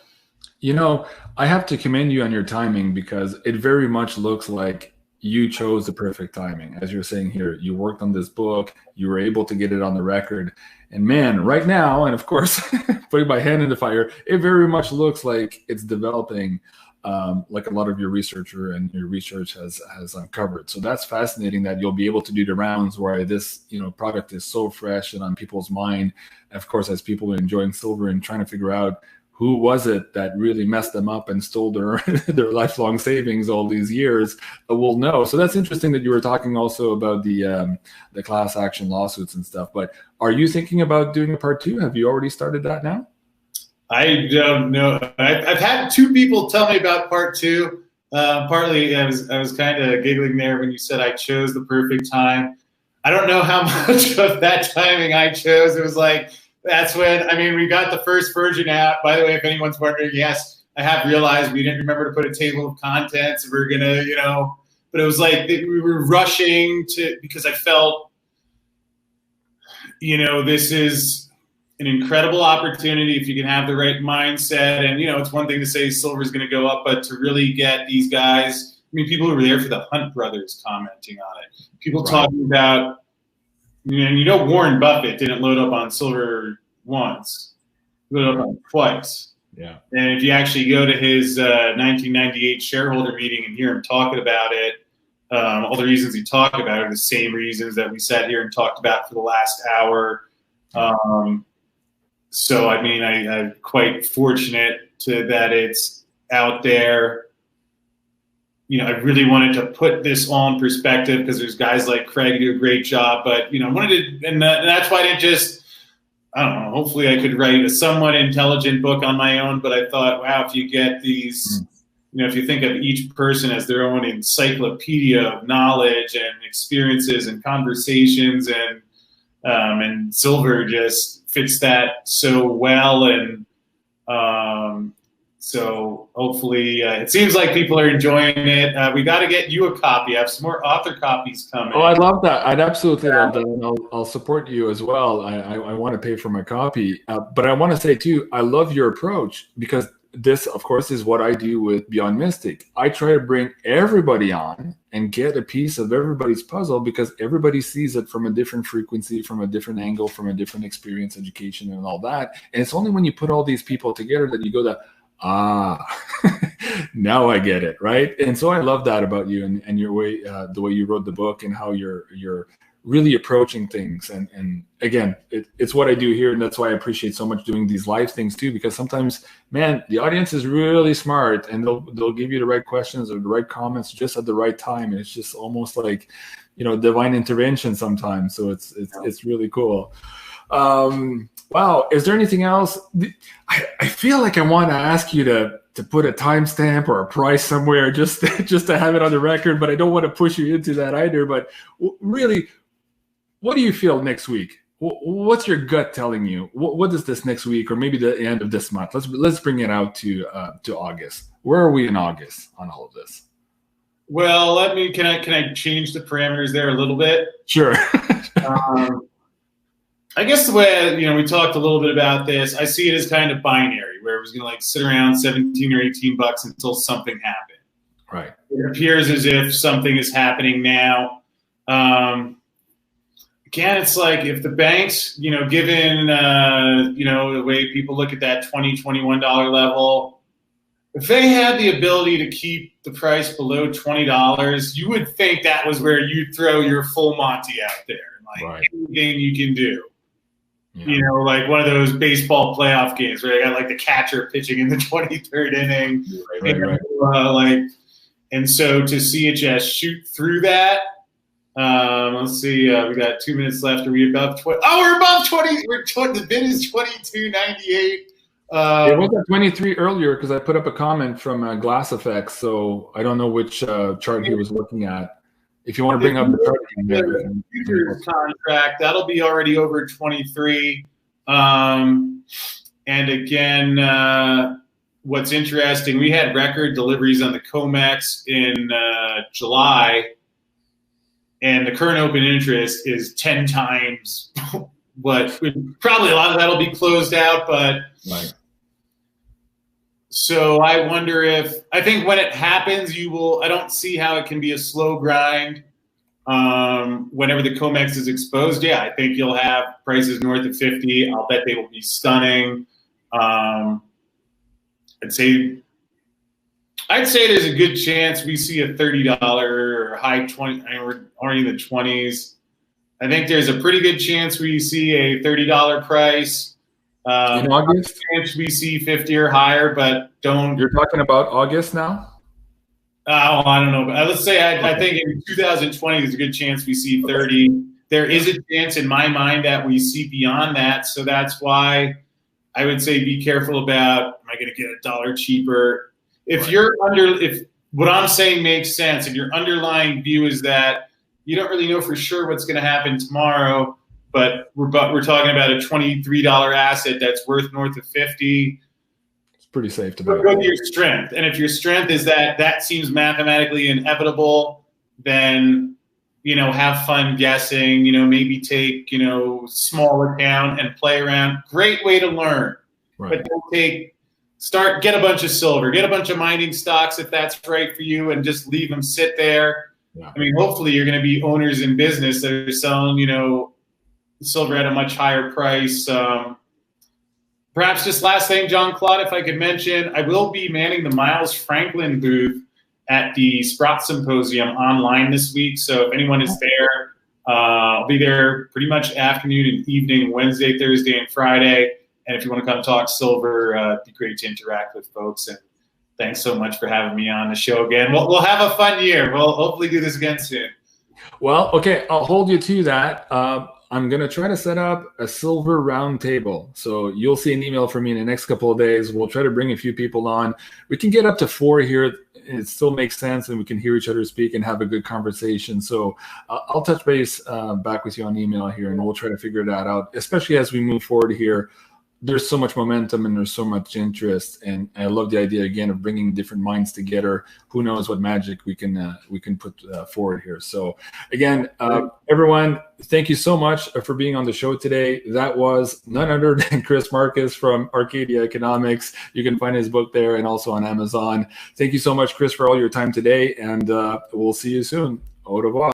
have to commend you on your timing, because it very much looks like you chose the perfect timing. As you're saying here, you worked on this book, you were able to get it on the record. And man, right now, and of course, putting my hand in the fire, it very much looks like it's developing like a lot of your researcher and your research has uncovered. So that's fascinating that you'll be able to do the rounds where this product is so fresh and on people's mind. Of course, as people are enjoying silver and trying to figure out who was it that really messed them up and stole their their lifelong savings all these years, we'll know. So that's interesting that you were talking also about the class action lawsuits and stuff. But are you thinking about doing a part 2? Have you already started that now? I don't know. I've had 2 people tell me about part 2. Partly, I was kind of giggling there when you said I chose the perfect time. I don't know how much of that timing I chose. It was like, that's when, we got the first version out. By the way, if anyone's wondering, yes, I have realized we didn't remember to put a table of contents. We're going to, but it was like we were rushing because I felt, this is an incredible opportunity if you can have the right mindset. And, it's one thing to say silver is going to go up, but to really get these guys, people who were there for the Hunt brothers commenting on it. People talking about, Warren Buffett didn't load up on silver once, loaded up on it twice. Yeah. And if you actually go to his 1998 shareholder meeting and hear him talking about it, all the reasons he talked about are the same reasons that we sat here and talked about for the last hour. So, I'm quite fortunate that it's out there. I really wanted to put this all in perspective because there's guys like Craig who do a great job, but, and that's why I didn't just, I don't know, hopefully I could write a somewhat intelligent book on my own, but I thought, wow, if you get these, if you think of each person as their own encyclopedia of knowledge and experiences and conversations, and silver just fits that so well. And so hopefully it seems like people are enjoying it. We got to get you a copy. I have some more author copies coming. Oh, I'd love that. I'd absolutely love that. And I'll support you as well. I want to pay for my copy. But I want to say, too, I love your approach because this, of course, is what I do with Beyond Mystic. I try to bring everybody on and get a piece of everybody's puzzle because everybody sees it from a different frequency, from a different angle, from a different experience, education, and all that. And it's only when you put all these people together that you go to, now I get it, right? And so I love that about you and your way, the way you wrote the book and how you're really approaching things. And again, it's what I do here, and that's why I appreciate so much doing these live things too, because sometimes, man, the audience is really smart and they'll give you the right questions or the right comments just at the right time, and it's just almost like, divine intervention sometimes. So it's really cool. Wow. Is there anything else? I feel like I want to ask you to put a timestamp or a price somewhere just to have it on the record, but I don't want to push you into that either. But really, what do you feel next week? What's your gut telling you? What is this next week, or maybe the end of this month? Let's bring it out to August. Where are we in August on all of this? Well, can I change the parameters there a little bit? Sure. I guess the way, we talked a little bit about this, I see it as kind of binary, where it was going to sit around 17 or 18 bucks until something happened. Right. It appears as if something is happening now. Again, it's like if the banks, given, the way people look at that $20, $21 level, if they had the ability to keep the price below $20, you would think that was where you'd throw your full Monty out there. Anything you can do. Yeah. Like one of those baseball playoff games where they got like the catcher pitching in the 23rd inning. Right. And so to see it just shoot through that. Let's see. We got 2 minutes left. Are we above 20? Oh, we're above 20. The bid is 22.98. It was at 23 earlier because I put up a comment from Glass Effects. So I don't know which chart he was looking at. If you want to bring up the futures contract, that'll be already over 23. And again, what's interesting, we had record deliveries on the COMEX in July, and the current open interest is 10 times what probably a lot of that will be closed out, but right. So I wonder I think when it happens, I don't see how it can be a slow grind. Whenever the COMEX is exposed, I think you'll have prices north of 50. I'll bet they will be stunning. I'd say I'd say there's a good chance we see a $30 or high 20. I mean, we're already in the 20s. I think there's a pretty good chance we see a $30 price. In August? Chance we see 50 or higher, but don't. You're talking about August now? I don't know. But let's say I think in 2020 there's a good chance we see 30. There is a chance in my mind that we see beyond that. So that's why I would say be careful about, am I going to get $1 cheaper? If what I'm saying makes sense, and your underlying view is that you don't really know for sure what's going to happen tomorrow, but we're talking about a $23 asset that's worth north of 50. It's pretty safe to buy. Go to your strength. And if your strength is that seems mathematically inevitable, then have fun guessing, maybe take, small account and play around. Great way to learn. Right. But don't get a bunch of silver, get a bunch of mining stocks if that's right for you, and just leave them sit there. Yeah. I mean, hopefully you're going to be owners in business that are selling, silver at a much higher price. Perhaps just last thing, John Claude, if I could mention, I will be manning the Miles Franklin booth at the Sprott Symposium online this week. So if anyone is there, I'll be there pretty much afternoon and evening, Wednesday, Thursday, and Friday. And if you want to come talk silver, it'd be great to interact with folks. And thanks so much for having me on the show again. We'll have a fun year. We'll hopefully do this again soon. Well, okay, I'll hold you to that. I'm going to try to set up a silver round table. So you'll see an email from me in the next couple of days. We'll try to bring a few people on. We can get up to 4 here. It still makes sense, and we can hear each other speak and have a good conversation. So I'll touch base back with you on email here, and we'll try to figure that out, especially as we move forward here. There's so much momentum and there's so much interest, and I love the idea again of bringing different minds together. Who knows what magic we can put forward here. So again, everyone, thank you so much for being on the show today. That was none other than Chris Marcus from Arcadia Economics. You can find his book there and also on Amazon. Thank you so much, Chris, for all your time today, and we'll see you soon. Au revoir.